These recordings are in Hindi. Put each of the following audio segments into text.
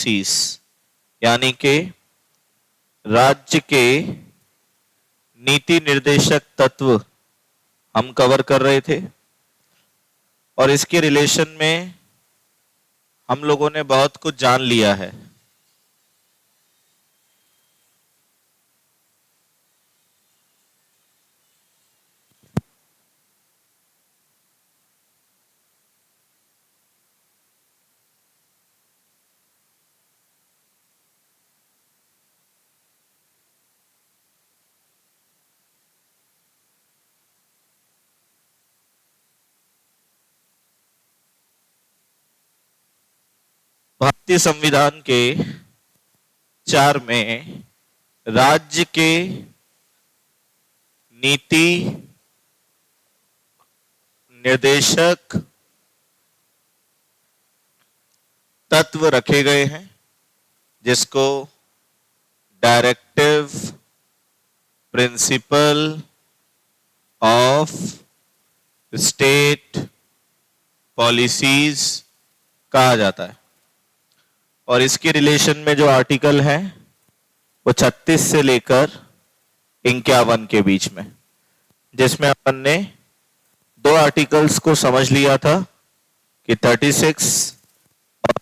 पॉलिसीज यानी कि राज्य के नीति निर्देशक तत्व हम कवर कर रहे थे और इसके रिलेशन में हम लोगों ने बहुत कुछ जान लिया है। भारतीय संविधान के 4 में राज्य के नीति निर्देशक तत्व रखे गए हैं, जिसको directive principle of state policies कहा जाता है। और इसके रिलेशन में जो आर्टिकल है वो 36 से लेकर 51 के बीच में, जिसमें अपन ने 2 आर्टिकल्स को समझ लिया था कि 36 और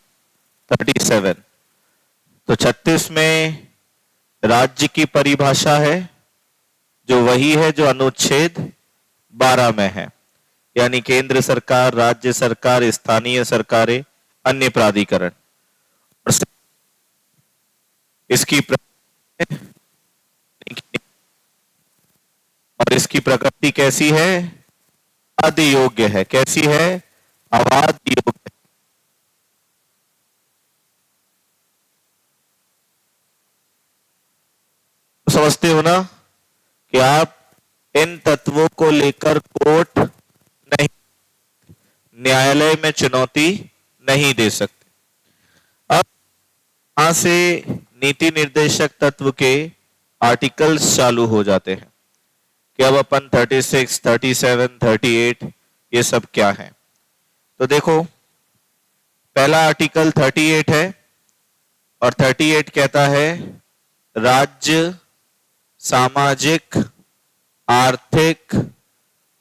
37। तो 36 में राज्य की परिभाषा है, जो वही है जो अनुच्छेद 12 में है, यानी केंद्र सरकार, राज्य सरकार, स्थानीय सरकारें, अन्य प्राधिकरण। और इसकी प्रकृति कैसी है? आवाद योग्य है। कैसी है? आवाद योग्य। समझते हो ना कि आप इन तत्वों को लेकर कोर्ट नहीं, न्यायालय में चुनौती नहीं दे सकते। अब यहां से नीति निर्देशक तत्व के आर्टिकल्स चालू हो जाते हैं कि अब अपन 36, 37, 38 ये सब क्या है। तो देखो, पहला आर्टिकल 38 है और 38 कहता है राज्य सामाजिक, आर्थिक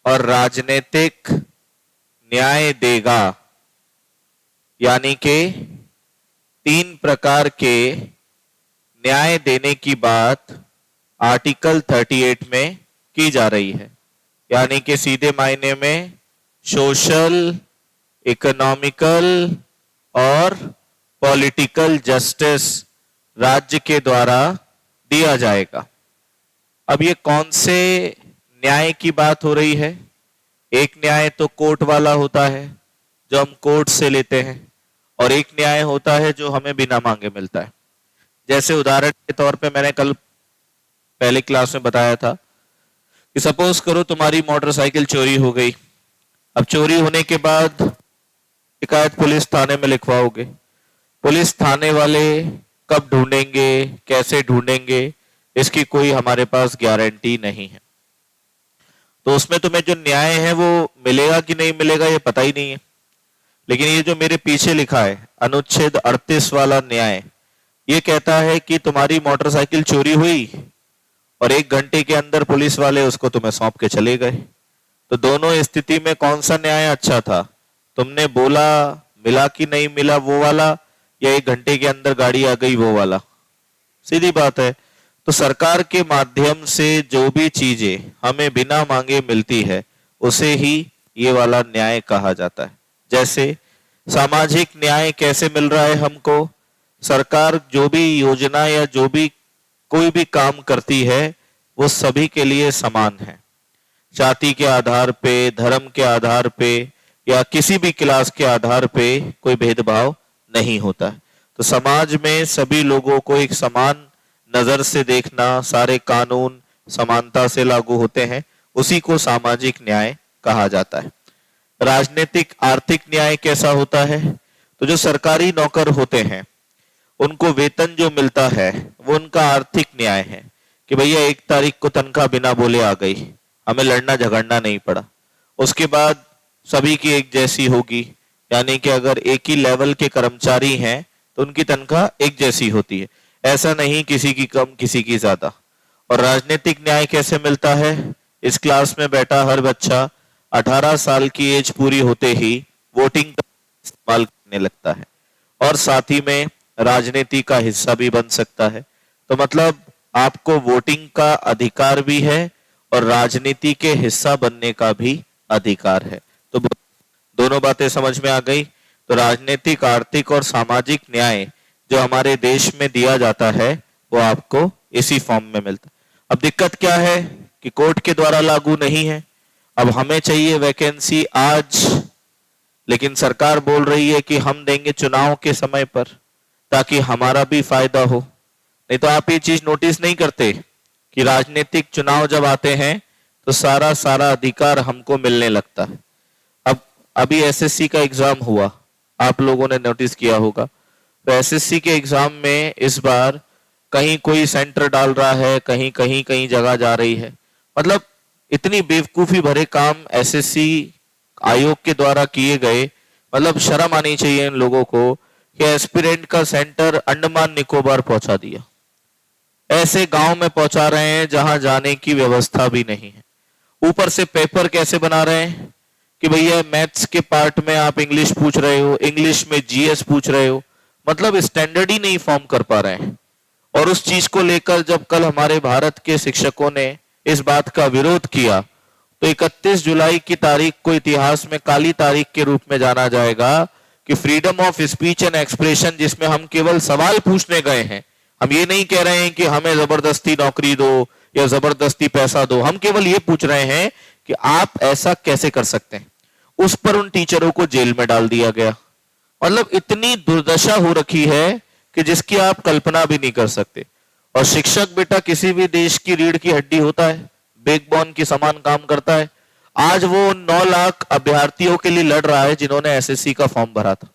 और राजनीतिक न्याय देगा, यानी कि 3 प्रकार के न्याय देने की बात आर्टिकल 38 में की जा रही है। यानी कि सीधे मायने में सोशल, इकोनॉमिकल और पॉलिटिकल जस्टिस राज्य के द्वारा दिया जाएगा। अब ये कौन से न्याय की बात हो रही है? एक न्याय तो कोर्ट वाला होता है जो हम कोर्ट से लेते हैं, और एक न्याय होता है जो हमें बिना मांगे मिलता है। जैसे उदाहरण के तौर पे मैंने कल पहली क्लास में बताया था कि सपोज करो तुम्हारी मोटरसाइकिल चोरी हो गई। अब चोरी होने के बाद शिकायत पुलिस थाने में लिखवाओगे। पुलिस थाने वाले कब ढूंढेंगे, कैसे ढूंढेंगे, इसकी कोई हमारे पास गारंटी नहीं है। तो उसमें तुम्हें जो न्याय है वो मिलेगा कि नहीं मिलेगा ये पता ही नहीं है। लेकिन ये जो मेरे पीछे लिखा है अनुच्छेद 38 वाला न्याय, ये कहता है कि तुम्हारी मोटरसाइकिल चोरी हुई और 1 घंटे के अंदर पुलिस वाले उसको तुम्हें सौंप के चले गए। तो दोनों स्थिति में कौन सा न्याय अच्छा था? तुमने बोला, मिला कि नहीं मिला वो वाला, या 1 घंटे के अंदर गाड़ी आ गई वो वाला? सीधी बात है। तो सरकार के माध्यम से जो भी चीजें हमें बिना मांगे मिलती है उसे ही ये वाला न्याय कहा जाता है। जैसे सामाजिक न्याय कैसे मिल रहा है हमको? सरकार जो भी योजना या जो भी कोई भी काम करती है वो सभी के लिए समान है। जाति के आधार पे, धर्म के आधार पे या किसी भी क्लास के आधार पे कोई भेदभाव नहीं होता है। तो समाज में सभी लोगों को एक समान नजर से देखना, सारे कानून समानता से लागू होते हैं, उसी को सामाजिक न्याय कहा जाता है। राजनीतिक आर्थिक न्याय कैसा होता है? तो जो सरकारी नौकर होते हैं उनको वेतन जो मिलता है वो उनका आर्थिक न्याय है कि भैया 1 तारीख को तनख्वाह बिना बोले आ गई, हमें लड़ना झगड़ना नहीं पड़ा। उसके बाद सभी की एक जैसी होगी, यानी कि अगर एक ही लेवल के कर्मचारी हैं तो उनकी तनख्वाह एक जैसी होती है, ऐसा नहीं किसी की कम किसी की ज्यादा। और राजनीतिक न्याय कैसे मिलता है? इस क्लास में बैठा हर बच्चा 18 साल की एज पूरी होते ही वोटिंग का इस्तेमाल करने लगता है और साथ ही में राजनीति का हिस्सा भी बन सकता है। तो मतलब आपको वोटिंग का अधिकार भी है और राजनीति के हिस्सा बनने का भी अधिकार है। तो दोनों बातें समझ में आ गई। तो राजनीतिक, आर्थिक और सामाजिक न्याय जो हमारे देश में दिया जाता है वो आपको इसी फॉर्म में मिलता है। अब दिक्कत क्या है कि कोर्ट के द्वारा लागू नहीं है। अब हमें चाहिए वैकेंसी आज, लेकिन सरकार बोल रही है कि हम देंगे चुनाव के समय पर ताकि हमारा भी फायदा हो। नहीं तो आप ये चीज नोटिस नहीं करते कि राजनीतिक चुनाव जब आते हैं तो सारा अधिकार हमको मिलने लगता है। अब अभी एसएससी का एग्जाम हुआ, आप लोगों ने नोटिस किया होगा। तो एसएससी के एग्जाम में इस बार कहीं कोई सेंटर डाल रहा है, कहीं जगह जा रही है। मतलब इतनी बेवकूफी भरे काम एसएससी आयोग के द्वारा किए गए। मतलब शर्म आनी चाहिए इन लोगों को कि एस्पिरेंट का सेंटर अंडमान निकोबार पहुंचा दिया, ऐसे गांव में पहुंचा रहे हैं जहां जाने की व्यवस्था भी नहीं है। ऊपर से पेपर कैसे बना रहे हैं कि भैया मैथ्स के पार्ट में आप इंग्लिश पूछ रहे हो, इंग्लिश में जीएस पूछ रहे हो। मतलब स्टैंडर्ड ही नहीं फॉर्म कर पा रहे हैं। और उस चीज को लेकर जब कल हमारे भारत के शिक्षकों ने इस बात का विरोध किया तो 31 जुलाई की तारीख को इतिहास में काली तारीख के रूप में जाना जाएगा कि freedom of speech and expression, जिसमें हम केवल सवाल पूछने गए हैं। हम ये नहीं कह रहे हैं कि हमें जबरदस्ती नौकरी दो या जबरदस्ती पैसा दो, हम केवल ये पूछ रहे हैं कि आप ऐसा कैसे कर सकते हैं। उस पर उन टीचरों को जेल में डाल दिया गया। मतलब इतनी दुर्दशा हो रखी है कि जिसकी आप कल्पना भी नहीं कर सकते। और शिक्षक बेटा किसी भी देश की रीढ़ की हड्डी होता है, बैकबोन के समान काम करता है। आज वो 9 लाख अभ्यर्थियों के लिए लड़ रहा है जिन्होंने एसएससी का फॉर्म भरा था।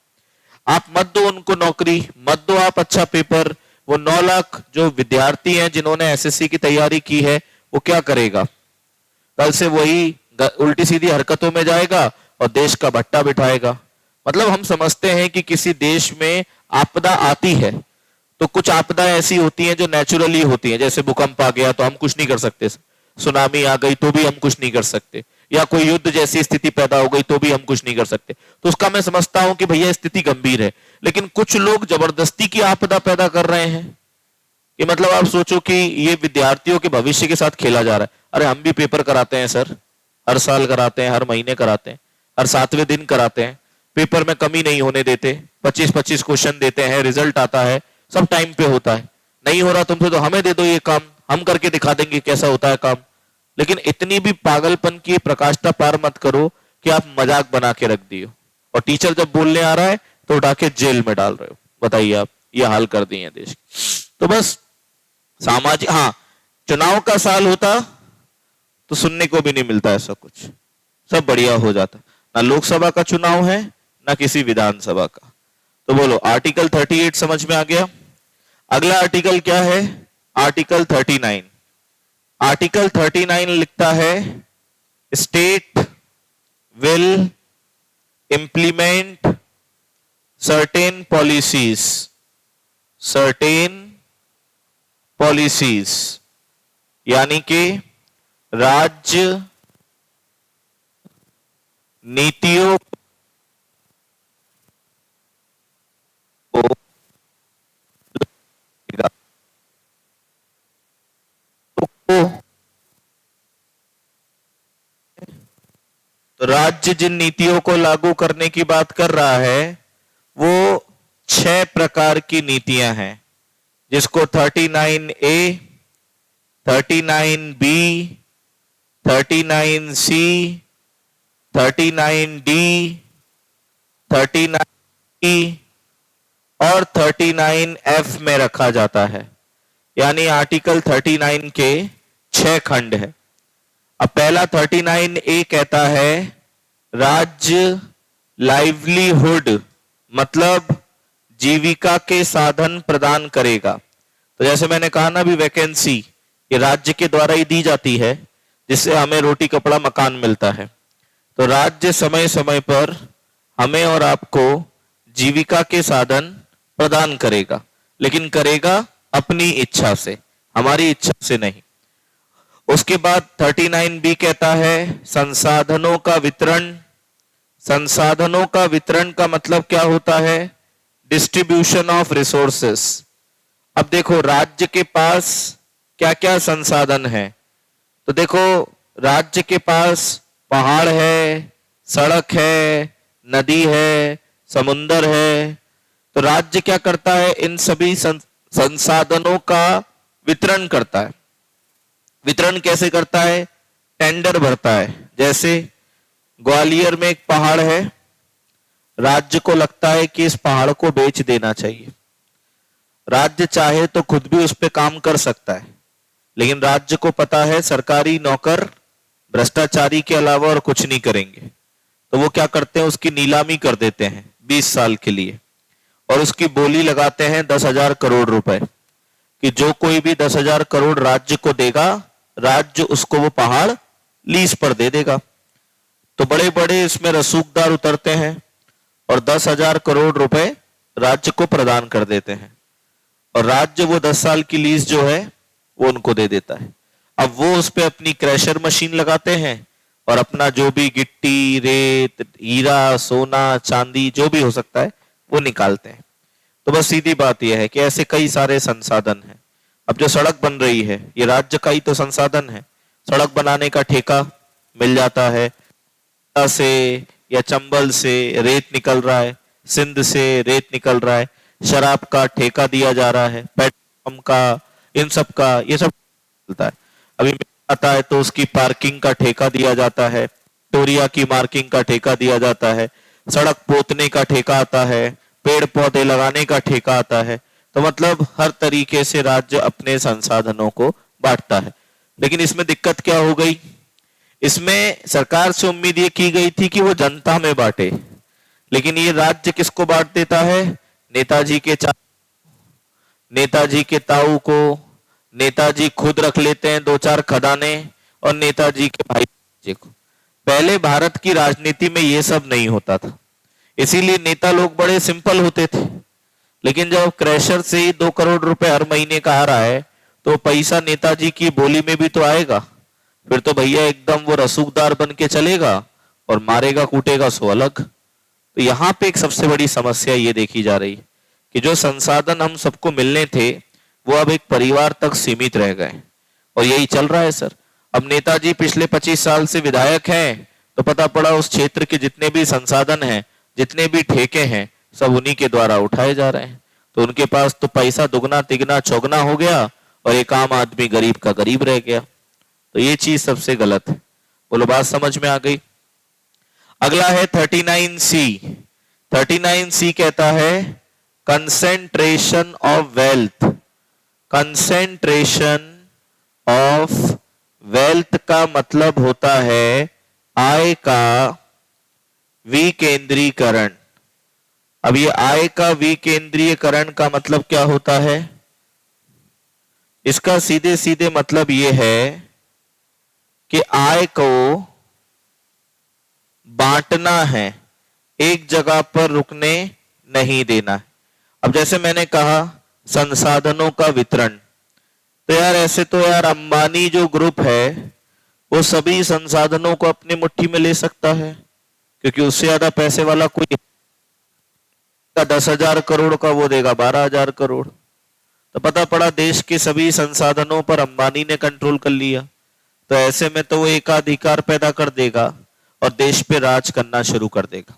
आप मत दो उनको नौकरी, मत दो आप अच्छा पेपर, वो 9 लाख जो विद्यार्थी हैं जिन्होंने एसएससी की तैयारी की है वो क्या करेगा? कल से वही उल्टी सीधी हरकतों में जाएगा और देश का भट्टा बिठाएगा। मतलब हम समझते हैं कि किसी देश में आपदा आती है तो कुछ आपदा ऐसी होती हैं जो नेचुरली होती हैं, जैसे भूकंप आ गया तो हम कुछ नहीं कर सकते, सुनामी आ गई तो भी हम कुछ नहीं कर सकते, या कोई युद्ध जैसी स्थिति पैदा हो गई तो भी हम कुछ नहीं कर सकते। तो उसका मैं समझता हूं कि भैया स्थिति गंभीर है। लेकिन कुछ लोग जबरदस्ती की आपदा पैदा कर रहे हैं कि मतलब आप सोचो कि ये विद्यार्थियों के भविष्य के साथ खेला जा रहा है। अरे हम भी पेपर कराते हैं सर, हर साल कराते हैं, हर महीने कराते हैं, हर 7वें दिन कराते हैं। पेपर में कमी नहीं होने देते, 25-25 क्वेश्चन देते हैं, रिजल्ट आता है, सब टाइम पे होता है। नहीं हो रहा तुमसे तो हमें दे दो ये काम, हम करके दिखा देंगे कैसा होता है काम। लेकिन इतनी भी पागलपन की प्रकाष्ठा पार मत करो कि आप मजाक बना के रख दियो और टीचर जब बोलने आ रहा है तो उठा के जेल में डाल रहे हो। बताइए आप, ये हाल कर दिए हैं देश की। तो बस सामाजिक, हाँ चुनाव का साल होता तो सुनने को भी नहीं मिलता ऐसा कुछ, सब बढ़िया हो जाता। ना लोकसभा का चुनाव है ना किसी विधानसभा का। तो बोलो आर्टिकल 38 समझ में आ गया। अगला आर्टिकल क्या है? आर्टिकल 39। आर्टिकल 39 लिखता है state will implement certain policies, यानी कि राज्य नीतियों को तो राज्य जिन नीतियों को लागू करने की बात कर रहा है वो 6 प्रकार की नीतियां हैं, जिसको 39A, 39B, 39C, 39D, 39E और 39F में रखा जाता है। यानी आर्टिकल 39 के 6 खंड है। अब पहला 39A कहता है राज्य लाइवलीहुड मतलब जीविका के साधन प्रदान करेगा। तो जैसे मैंने कहा ना अभी, वैकेंसी ये राज्य के द्वारा ही दी जाती है जिससे हमें रोटी कपड़ा मकान मिलता है। तो राज्य समय समय पर हमें और आपको जीविका के साधन प्रदान करेगा, लेकिन करेगा अपनी इच्छा से, हमारी इच्छा से नहीं। उसके बाद 39B कहता है संसाधनों का वितरण। संसाधनों का वितरण का मतलब क्या होता है? Distribution of resources. अब देखो राज्य के पास क्या क्या संसाधन है, तो देखो राज्य के पास पहाड़ है, सड़क है, नदी है, समुंदर है। तो राज्य क्या करता है? इन सभी संसाधनों का वितरण करता है। वितरण कैसे करता है? टेंडर भरता है। जैसे ग्वालियर में एक पहाड़ है, राज्य को लगता है कि इस पहाड़ को बेच देना चाहिए। राज्य चाहे तो खुद भी उस पर काम कर सकता है, लेकिन राज्य को पता है सरकारी नौकर भ्रष्टाचारी के अलावा और कुछ नहीं करेंगे, तो वो क्या करते हैं? उसकी नीलामी कर देते हैं 20 साल के लिए, और उसकी बोली लगाते हैं 10,000 करोड़ रुपए, कि जो कोई भी 10,000 करोड़ राज्य को देगा, राज्य उसको वो पहाड़ लीज पर दे देगा। तो बड़े बड़े इसमें रसूखदार उतरते हैं और 10,000 करोड़ रुपए राज्य को प्रदान कर देते हैं, और राज्य वो 10 साल की लीज जो है वो उनको दे देता है। अब वो उस पे अपनी क्रैशर मशीन लगाते हैं और अपना जो भी गिट्टी, रेत, हीरा, सोना, चांदी जो भी हो सकता है वो निकालते हैं। तो बस सीधी बात यह है कि ऐसे कई सारे संसाधन हैं। अब जो सड़क बन रही है ये राज्य का ही तो संसाधन है। सड़क बनाने का ठेका मिल जाता है, से या चंबल से रेत निकल रहा है, सिंध से रेत निकल रहा है, शराब का ठेका दिया जा रहा है, पेट्रोल पंप का, इन सब का, ये सब मिलता है। अभी आता है तो उसकी पार्किंग का ठेका दिया जाता है, टोरिया की मार्किंग का ठेका दिया जाता है, सड़क पोतने का ठेका आता है, पेड़ पौधे लगाने का ठेका आता है। तो मतलब हर तरीके से राज्य अपने संसाधनों को बांटता है। लेकिन इसमें दिक्कत क्या हो गई? इसमें सरकार से उम्मीद ये की गई थी कि वो जनता में बांटे, लेकिन ये राज्य किसको बांट देता है? नेताजी के नेताजी के ताऊ को। नेताजी खुद रख लेते हैं 2-4 खदाने, और नेताजी के भाई को। पहले भारत की राजनीति में ये सब नहीं होता था, इसीलिए नेता लोग बड़े सिंपल होते थे। लेकिन जब क्रैशर से ही 2 करोड़ रुपए हर महीने का आ रहा है, तो पैसा नेताजी की बोली में भी तो आएगा। फिर तो भैया एकदम वो रसूखदार बन के चलेगा और मारेगा कूटेगा सो अलग। तो यहाँ पे एक सबसे बड़ी समस्या ये देखी जा रही है कि जो संसाधन हम सबको मिलने थे वो अब एक परिवार तक सीमित रह गए, और यही चल रहा है सर। अब नेताजी पिछले 25 साल से विधायक हैं, तो पता पड़ा उस क्षेत्र के जितने भी संसाधन हैं, जितने भी ठेके हैं, सब उन्हीं के द्वारा उठाए जा रहे हैं। तो उनके पास तो पैसा दुगना तिगना चौगना हो गया, और एक आम आदमी गरीब का गरीब रह गया। तो ये चीज सबसे गलत है। बोलो बात समझ में आ गई? अगला है 39C। 39C कहता है concentration of wealth. Concentration of wealth का मतलब होता है आय का विकेंद्रीकरण। अब ये आय का विकेंद्रीकरण का मतलब क्या होता है? इसका सीधे सीधे मतलब ये है कि आय को बांटना है, एक जगह पर रुकने नहीं देना। अब जैसे मैंने कहा संसाधनों का वितरण, तो यार ऐसे तो यार अंबानी जो ग्रुप है वो सभी संसाधनों को अपनी मुट्ठी में ले सकता है, क्योंकि उससे ज्यादा पैसे वाला कोई 10,000 करोड़ का वो देगा 12,000 करोड़। तो पता पड़ा देश के सभी संसाधनों पर अंबानी ने कंट्रोल कर लिया। तो ऐसे में तो वो एकाधिकार पैदा कर देगा और देश पे राज करना शुरू कर देगा।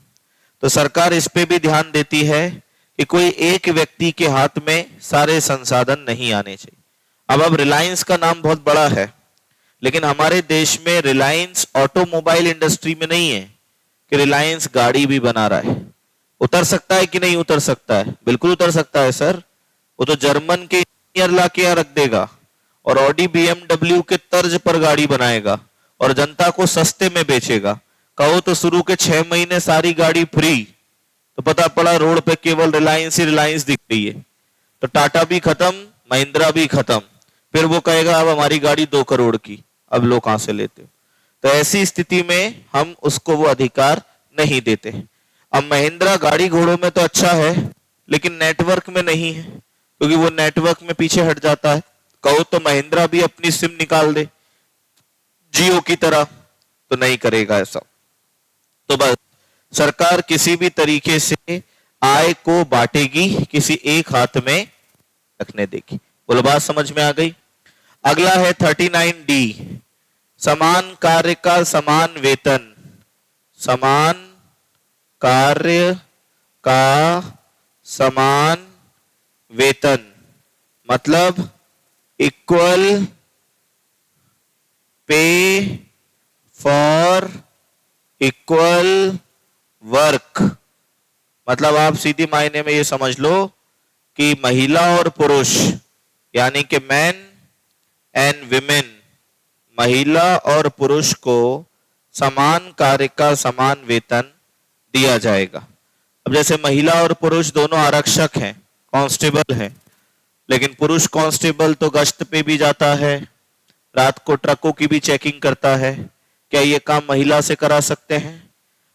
तो सरकार इस पे भी ध्यान देती है कि कोई एक व्यक्ति के हाथ में सारे संसाधन नहीं आने चाहिए। अब रिलायंस का नाम बहुत बड़ा है, लेकिन हमारे देश में रिलायंस ऑटोमोबाइल इंडस्ट्री में नहीं है कि रिलायंस गाड़ी भी बना रहा है। उतर सकता है कि नहीं उतर सकता है? बिल्कुल उतर सकता है सर। वो तो जर्मन के इंजीनियर ला के यहाँ रख देगा और ऑडी BMW के तर्ज पर गाड़ी बनाएगा और जनता को सस्ते में बेचेगा। कहो तो शुरू के 6 महीने सारी गाड़ी फ्री, तो पता पड़ा रोड पे केवल रिलायंस ही रिलायंस दिख रही है। तो टाटा भी खत्म, महिंद्रा भी खत्म। फिर वो कहेगा अब हमारी गाड़ी 2 करोड़ की, अब लोग कहां से लेते हो? तो ऐसी स्थिति में हम उसको वो अधिकार नहीं देते। अब महिंद्रा गाड़ी घोड़ों में तो अच्छा है, लेकिन नेटवर्क में नहीं है, क्योंकि वो नेटवर्क में पीछे हट जाता है। कहो तो महिंद्रा भी अपनी सिम निकाल दे जियो की तरह, तो नहीं करेगा ऐसा। तो बस सरकार किसी भी तरीके से आय को बांटेगी, किसी एक हाथ में रखने देगी। बोलो बात समझ में आ गई। अगला है 39D, समान कार्य का समान वेतन। समान कार्य का समान वेतन मतलब equal pay for equal work. मतलब आप सीधी मायने में ये समझ लो कि महिला और पुरुष यानी कि मैन एंड विमेन, महिला और पुरुष को समान कार्य का समान वेतन दिया जाएगा। अब जैसे महिला और पुरुष दोनों आरक्षक हैं, कांस्टेबल हैं, लेकिन पुरुष कांस्टेबल तो गश्त पे भी जाता है, रात को ट्रकों की भी चेकिंग करता है। क्या ये काम महिला से करा सकते हैं?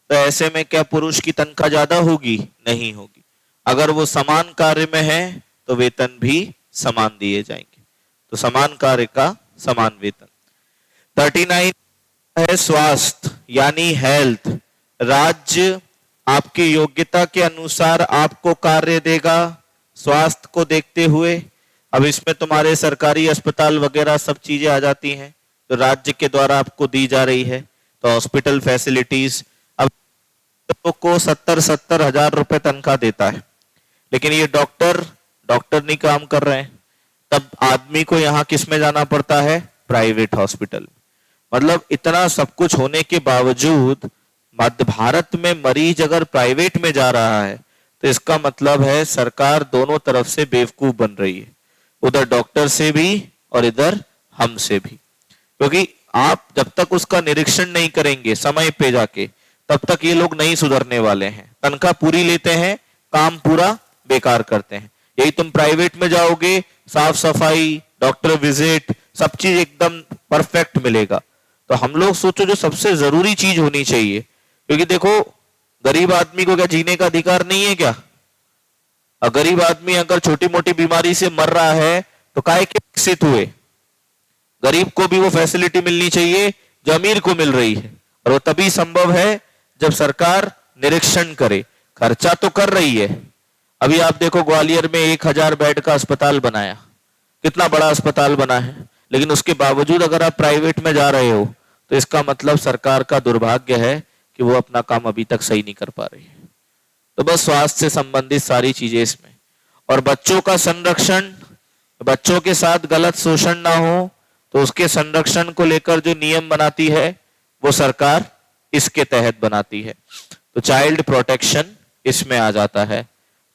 तो ऐसे में क्या पुरुष की तनख्वाह ज्यादा होगी? नहीं होगी। अगर वो समान कार्य में है तो वेतन भी समान दिए जाएंगे। तो समान कार्य का समान वेतन। 39 है स्वास्थ्य यानी हेल्थ। राज्य आपकी योग्यता के अनुसार आपको कार्य देगा स्वास्थ्य को देखते हुए। अब इसमें तुम्हारे सरकारी अस्पताल वगैरह सब चीजें आ जाती हैं, तो राज्य के द्वारा आपको दी जा रही है। तो हॉस्पिटल फैसिलिटीज, अब को 70-70 हजार रुपए तनख्वाह देता है, लेकिन ये डॉक्टर डॉक्टर नहीं काम कर रहे हैं, तब आदमी को यहाँ किस में जाना पड़ता है? Private hospital. मतलब इतना सब कुछ होने के बावजूद मध्य भारत में मरीज अगर प्राइवेट में जा रहा है, तो इसका मतलब है सरकार दोनों तरफ से बेवकूफ बन रही है, उधर डॉक्टर से भी और इधर हमसे भी। क्योंकि आप जब तक उसका निरीक्षण नहीं करेंगे समय पे जाके, तब तक ये लोग नहीं सुधरने वाले हैं। तनख्वाह पूरी लेते हैं, काम पूरा बेकार करते हैं। यही तुम प्राइवेट में जाओगे, साफ सफाई, डॉक्टर विजिट, सब चीज एकदम परफेक्ट मिलेगा। तो हम लोग सोचो जो सबसे जरूरी चीज होनी चाहिए, क्योंकि देखो गरीब आदमी को क्या जीने का अधिकार नहीं है क्या? और गरीब आदमी अगर छोटी मोटी बीमारी से मर रहा है तो काहे के विकसित हुए? गरीब को भी वो फैसिलिटी मिलनी चाहिए जो अमीर को मिल रही है, और वो तभी संभव है जब सरकार निरीक्षण करे। खर्चा तो कर रही है। अभी आप देखो ग्वालियर में 1000 बेड का अस्पताल बनाया, कितना बड़ा अस्पताल बना है, लेकिन उसके बावजूद अगर आप प्राइवेट में जा रहे हो तो इसका मतलब सरकार का दुर्भाग्य है कि वो अपना काम अभी तक सही नहीं कर पा रही है। तो बस स्वास्थ्य से संबंधित सारी चीजें इसमें। और बच्चों का संरक्षण, बच्चों के साथ गलत शोषण ना हो, तो उसके संरक्षण को लेकर जो नियम बनाती है वो सरकार इसके तहत बनाती है। तो चाइल्ड प्रोटेक्शन इसमें आ जाता है।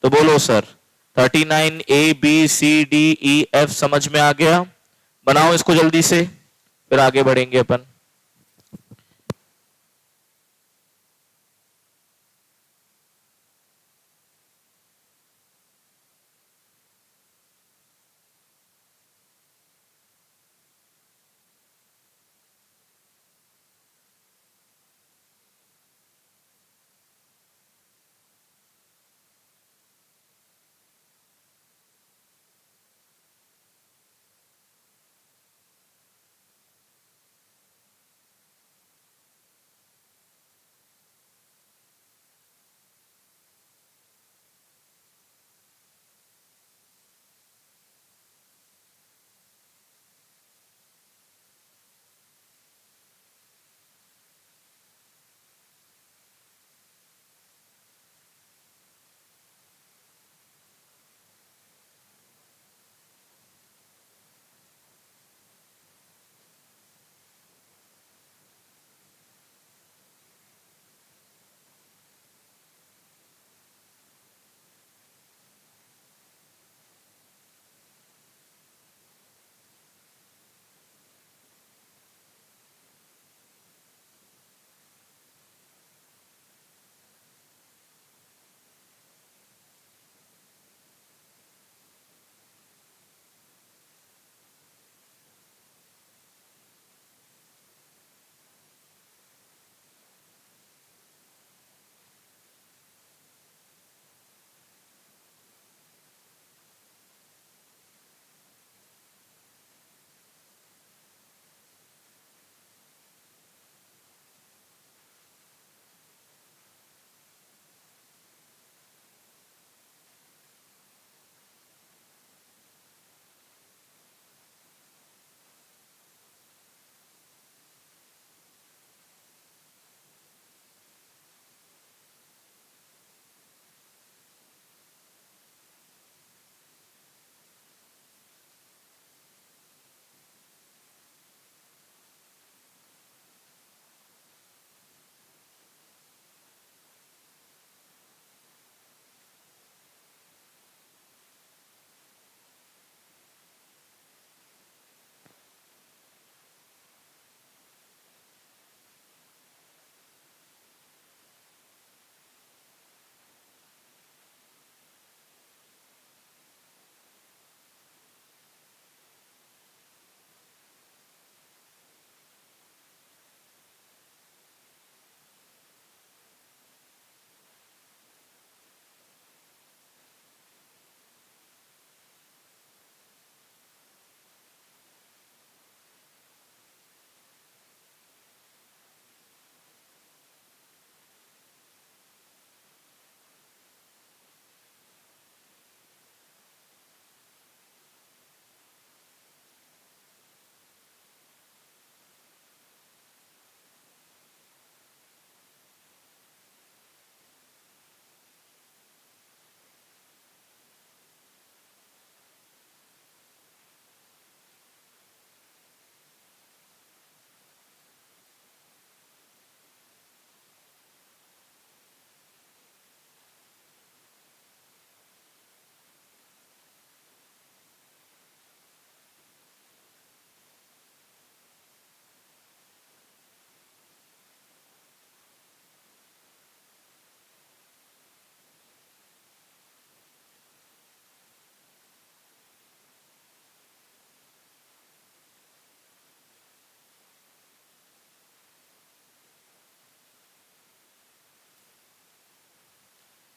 तो बोलो सर 39 ABCDEF समझ में आ गया? बनाओ इसको जल्दी से, फिर आगे बढ़ेंगे अपन।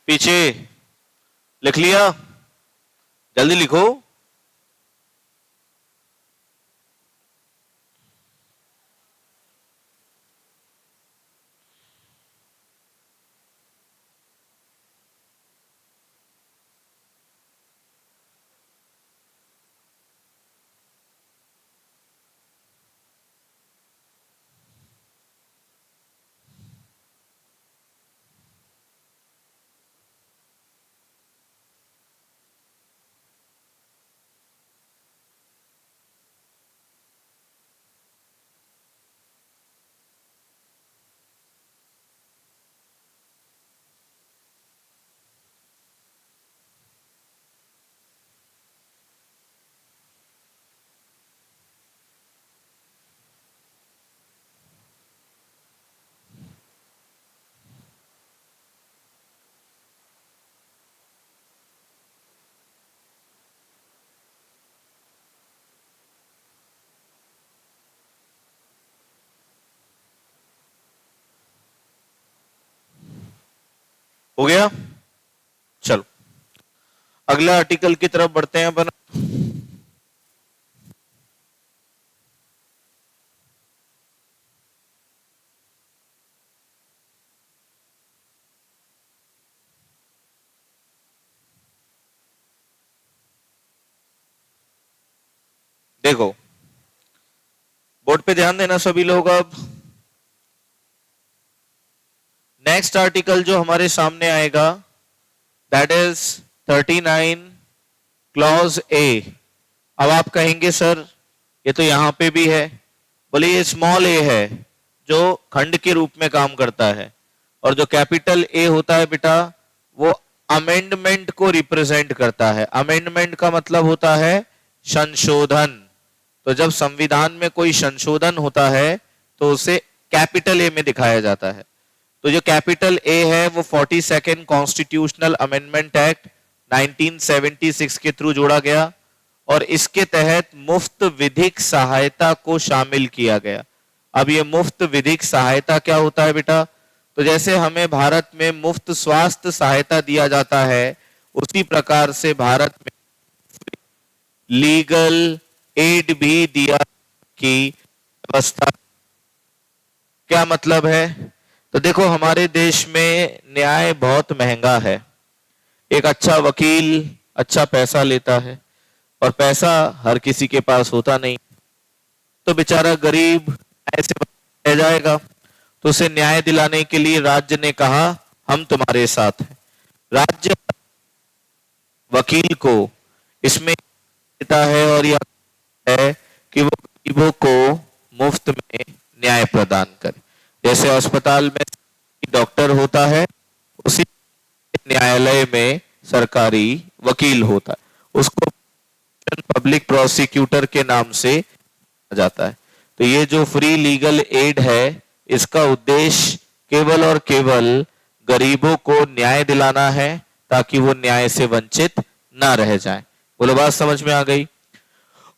पीछे लिख लिया? जल्दी लिखो। हो गया? चलो अगला आर्टिकल की तरफ बढ़ते हैं अपन। देखो बोर्ड पे ध्यान देना सभी लोग। अब नेक्स्ट आर्टिकल जो हमारे सामने आएगा दैट इज 39 क्लॉज ए। अब आप कहेंगे सर ये तो यहां पे भी है। बोले ये स्मॉल ए है जो खंड के रूप में काम करता है, और जो कैपिटल ए होता है बेटा वो अमेंडमेंट को रिप्रेजेंट करता है। अमेंडमेंट का मतलब होता है संशोधन। तो जब संविधान में कोई संशोधन होता है तो उसे कैपिटल ए में दिखाया जाता है। तो जो कैपिटल ए है वो 42nd कॉन्स्टिट्यूशनल अमेंडमेंट एक्ट 1976 के थ्रू जोड़ा गया, और इसके तहत मुफ्त विधिक सहायता को शामिल किया गया। अब ये मुफ्त विधिक सहायता क्या होता है बेटा? तो जैसे हमें भारत में मुफ्त स्वास्थ्य सहायता दिया जाता है, उसी प्रकार से भारत में लीगल एड भी दिया की व्यवस्था। क्या मतलब है? तो देखो हमारे देश में न्याय बहुत महंगा है। एक अच्छा वकील अच्छा पैसा लेता है, और पैसा हर किसी के पास होता नहीं, तो बेचारा गरीब ऐसे रह जाएगा। तो उसे न्याय दिलाने के लिए राज्य ने कहा हम तुम्हारे साथ हैं। राज्य वकील को इसमें देता है और यह है कि वो गरीबों को मुफ्त में न्याय प्रदान करे। जैसे अस्पताल में डॉक्टर होता है, उसी न्यायालय में सरकारी वकील होता है, उसको पब्लिक प्रोसिक्यूटर के नाम से जाता है। तो ये जो फ्री लीगल एड है इसका उद्देश्य केवल और केवल गरीबों को न्याय दिलाना है, ताकि वो न्याय से वंचित ना रह जाएं। बोलो बात समझ में आ गई?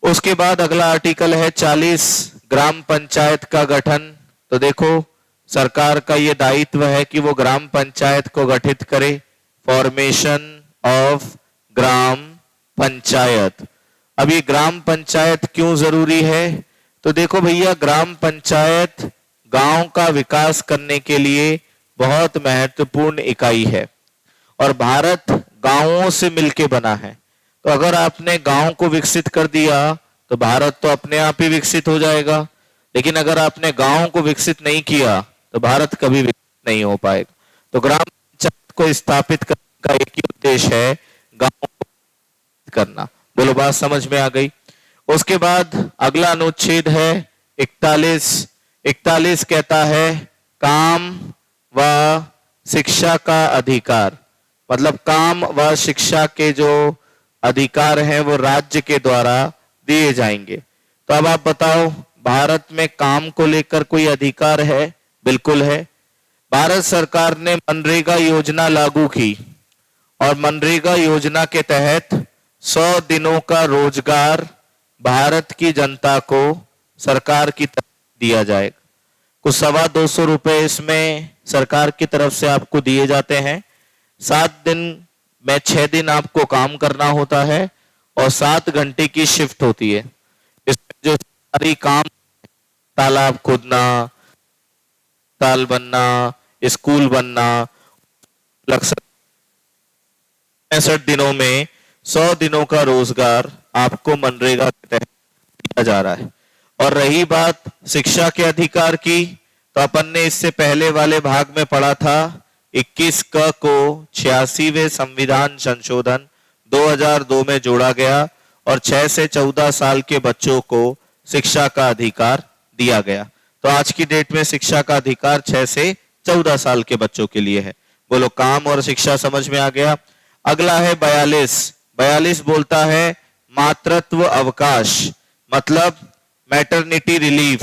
उसके बाद अगला आर्टिकल है 40 ग्राम पंचायत का गठन। तो देखो सरकार का ये दायित्व है कि वो ग्राम पंचायत को गठित करे। Formation of gram panchayat. अब ये ग्राम पंचायत क्यों जरूरी है? तो देखो भैया ग्राम पंचायत गांव का विकास करने के लिए बहुत महत्वपूर्ण इकाई है, और भारत गांवों से मिलके बना है। तो अगर आपने गांव को विकसित कर दिया तो भारत तो अपने आप ही विकसित हो जाएगा, लेकिन अगर आपने गांव को विकसित नहीं किया तो भारत कभी विकसित नहीं हो पाएगा। तो ग्राम पंचायत को स्थापित करने का एक ही उद्देश्य है, गांव को करना। बोलो बात समझ में आ गई? उसके बाद अगला अनुच्छेद है 41। 41 कहता है काम व शिक्षा का अधिकार। मतलब काम व शिक्षा के जो अधिकार हैं वो राज्य के द्वारा दिए जाएंगे। तो अब आप बताओ भारत में काम को लेकर कोई अधिकार है? बिल्कुल है। भारत सरकार ने मनरेगा योजना लागू की, और मनरेगा योजना के तहत 100 दिनों का रोजगार भारत की जनता को सरकार की तरफ दिया जाएगा। कुछ 225 रुपए इसमें सरकार की तरफ से आपको दिए जाते हैं, 7 दिन में 6 दिन आपको काम करना होता है और 7 घंटे की शिफ्ट होती है। इसमें जो सारी काम, तालाब खोदना, ताल बनना, स्कूल बनना, लगभग 65 दिनों में 100 दिनों का रोजगार आपको मनरेगा के तहत दिया जा रहा है। और रही बात शिक्षा के अधिकार की, तो अपन ने इससे पहले वाले भाग में पढ़ा था 21 क को 86वें संविधान संशोधन 2002 में जोड़ा गया और 6 से 14 साल के बच्चों को शिक्षा का अधिकार दिया गया। तो आज की डेट में शिक्षा का अधिकार 6 से 14 साल के बच्चों के लिए है। बोलो, काम और शिक्षा समझ में आ गया। अगला है 42 बोलता है मातृत्व अवकाश, मतलब मैटरनिटी रिलीफ।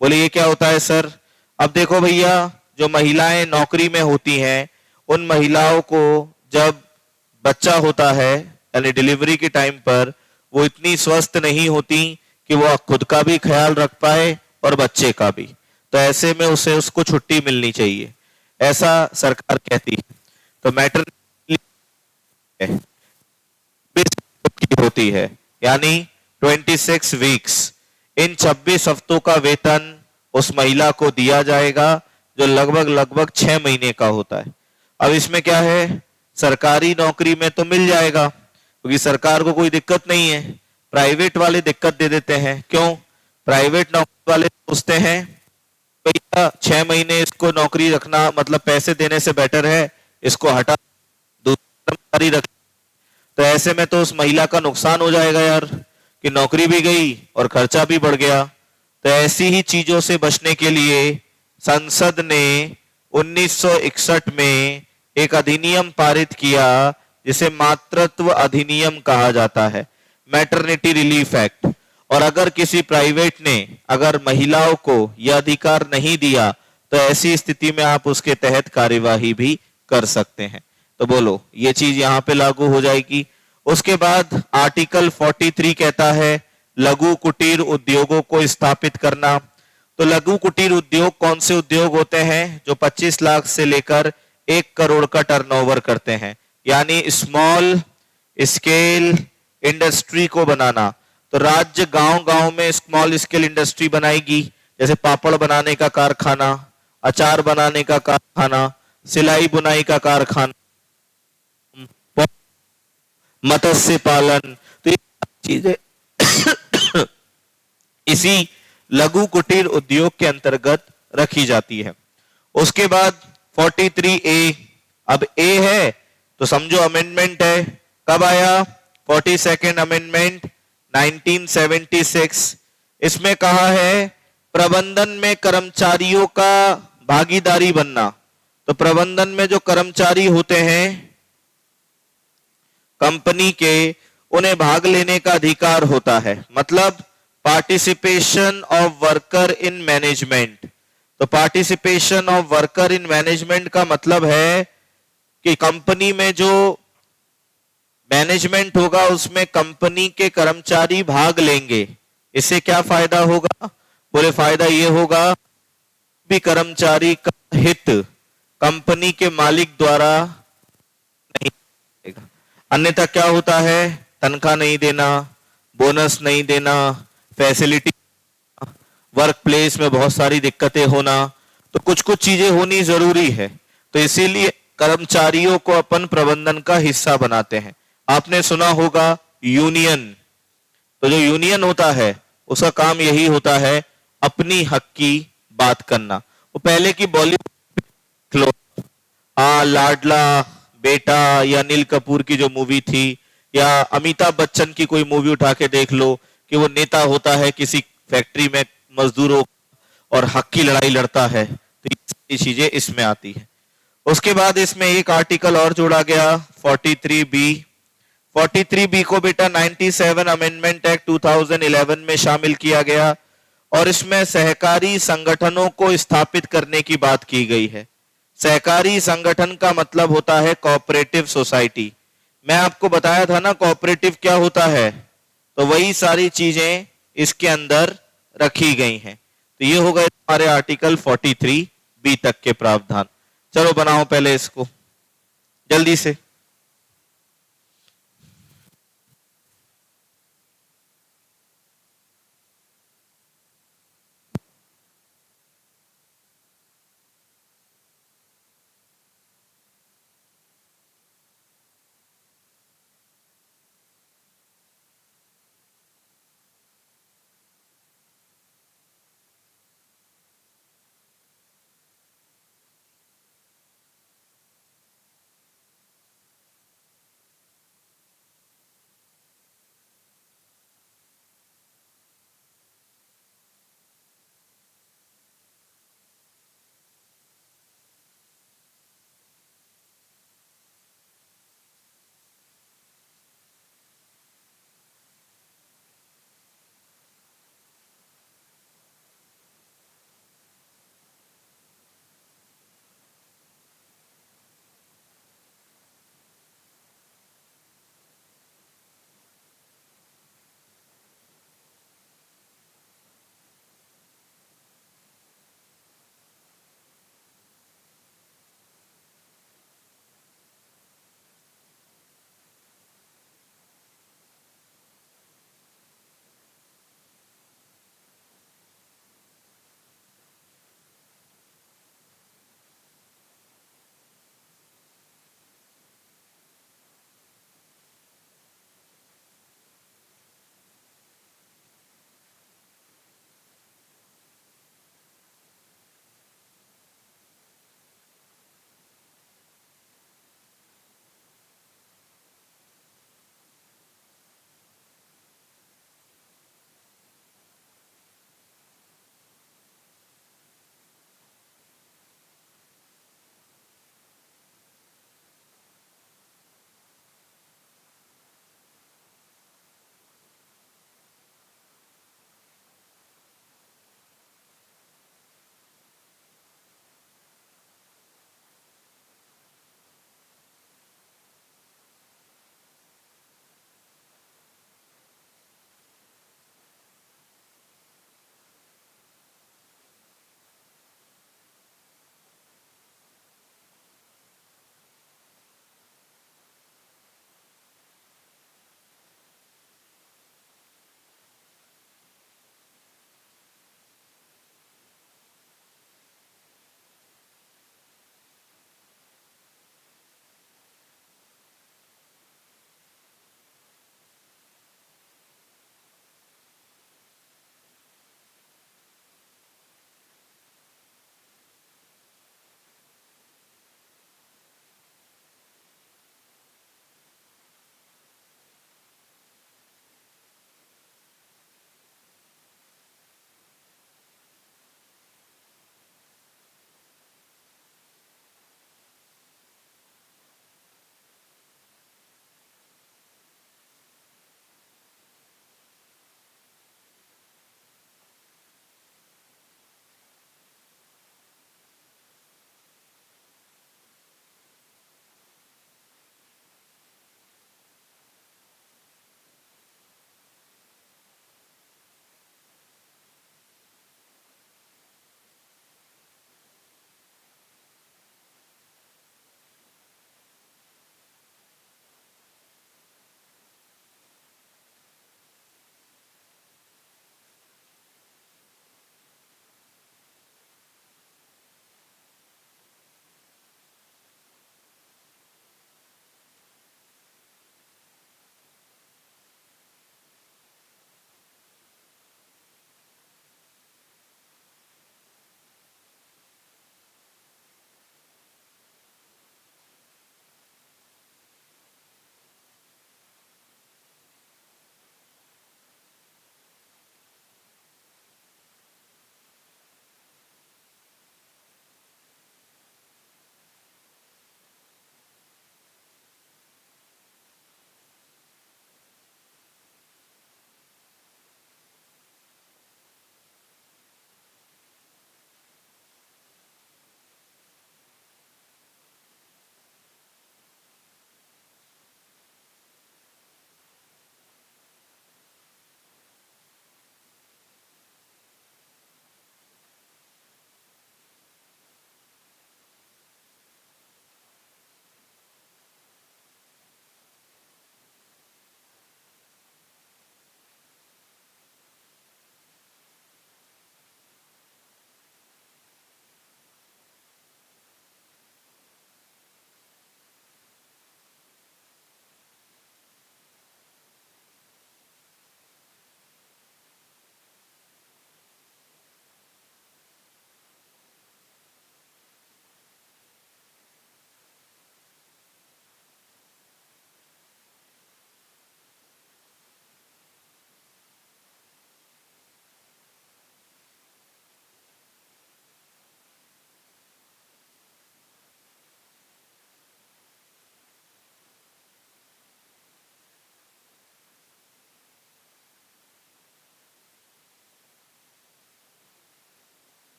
बोले ये क्या होता है सर? अब देखो भैया, जो महिलाएं नौकरी में होती हैं, उन महिलाओं को जब बच्चा होता है यानी डिलीवरी के टाइम पर वो इतनी स्वस्थ नहीं होती कि वो खुद का भी ख्याल रख पाए और बच्चे का भी, तो ऐसे में उसको छुट्टी मिलनी चाहिए, ऐसा सरकार कहती है। तो मैटरनिटी होती है यानी 26 वीक्स। इन 26 हफ्तों का वेतन उस महिला को दिया जाएगा जो लगभग 6 महीने का होता है। अब इसमें क्या है, सरकारी नौकरी में तो मिल जाएगा क्योंकि सरकार को कोई दिक्कत नहीं है, प्राइवेट वाले दिक्कत दे देते हैं। क्यों? प्राइवेट नौकरी वाले सोचते हैं भैया 6 महीने इसको नौकरी रखना मतलब पैसे देने से बेटर है इसको हटा दूसरी नौकरी रख। तो ऐसे में तो उस महिला का नुकसान हो जाएगा यार, कि नौकरी भी गई और खर्चा भी बढ़ गया। तो ऐसी ही चीजों से बचने के लिए संसद ने 1961 में एक अधिनियम पारित किया जिसे मातृत्व अधिनियम कहा जाता है, मैटरनिटी रिलीफ एक्ट। और अगर किसी प्राइवेट ने अगर महिलाओं को यह अधिकार नहीं दिया तो ऐसी स्थिति में आप उसके तहत कार्यवाही भी कर सकते हैं। तो बोलो ये चीज यहां पे लागू हो जाएगी। उसके बाद आर्टिकल 43 कहता है लघु कुटीर उद्योगों को स्थापित करना। तो लघु कुटीर उद्योग कौन से उद्योग होते हैं? जो 25 लाख से लेकर 1 करोड़ का टर्नओवर करते हैं, यानी स्मॉल स्केल इंडस्ट्री को बनाना। तो राज्य गांव-गांव में स्मॉल स्केल इंडस्ट्री बनाएगी, जैसे पापड़ बनाने का कारखाना, अचार बनाने का कारखाना, सिलाई बुनाई का कारखाना, मत्स्य पालन। तो ये चीजें इसी लघु कुटीर उद्योग के अंतर्गत रखी जाती है। उसके बाद 43A, अब ए है तो समझो अमेंडमेंट है। कब आया? 42nd amendment 1976। इसमें कहा है प्रबंधन में कर्मचारियों का भागीदारी बनना। तो प्रबंधन में जो कर्मचारी होते हैं कंपनी के, उन्हें भाग लेने का अधिकार होता है, मतलब participation of worker in management. तो participation of worker in management का मतलब है कि कंपनी में जो मैनेजमेंट होगा उसमें कंपनी के कर्मचारी भाग लेंगे। इससे क्या फायदा होगा? बोले फायदा ये होगा भी कर्मचारी का हित कंपनी के मालिक द्वारा नहीं देगा। अन्यथा क्या होता है? तनख्वाह नहीं देना, बोनस नहीं देना, फैसिलिटी, वर्क प्लेस में बहुत सारी दिक्कतें होना। तो कुछ कुछ चीजें होनी जरूरी है, तो इसीलिए कर्मचारियों को अपन प्रबंधन का हिस्सा बनाते हैं। आपने सुना होगा यूनियन। तो जो यूनियन होता है उसका काम यही होता है अपनी हक की बात करना। वो पहले की बॉलीवुड लाडला बेटा या अनिल कपूर की जो मूवी थी, या अमिताभ बच्चन की कोई मूवी उठा के देख लो कि वो नेता होता है किसी फैक्ट्री में मजदूरों और हक की लड़ाई लड़ता है। तो ये चीजें इसमें आती है। उसके बाद इसमें एक आर्टिकल और जोड़ा गया 43B। 43B को बेटा 97 अमेंडमेंट एक्ट 2011 में शामिल किया गया और इसमें सहकारी संगठनों को स्थापित करने की बात की गई है। सहकारी संगठन का मतलब होता है कोऑपरेटिव सोसाइटी। मैं आपको बताया था ना कोऑपरेटिव क्या होता है, तो वही सारी चीजें इसके अंदर रखी गई हैं। तो ये हो गए हमारे आर्टिकल 43B तक के प्रावधान। चलो बनाओ पहले इसको, जल्दी से।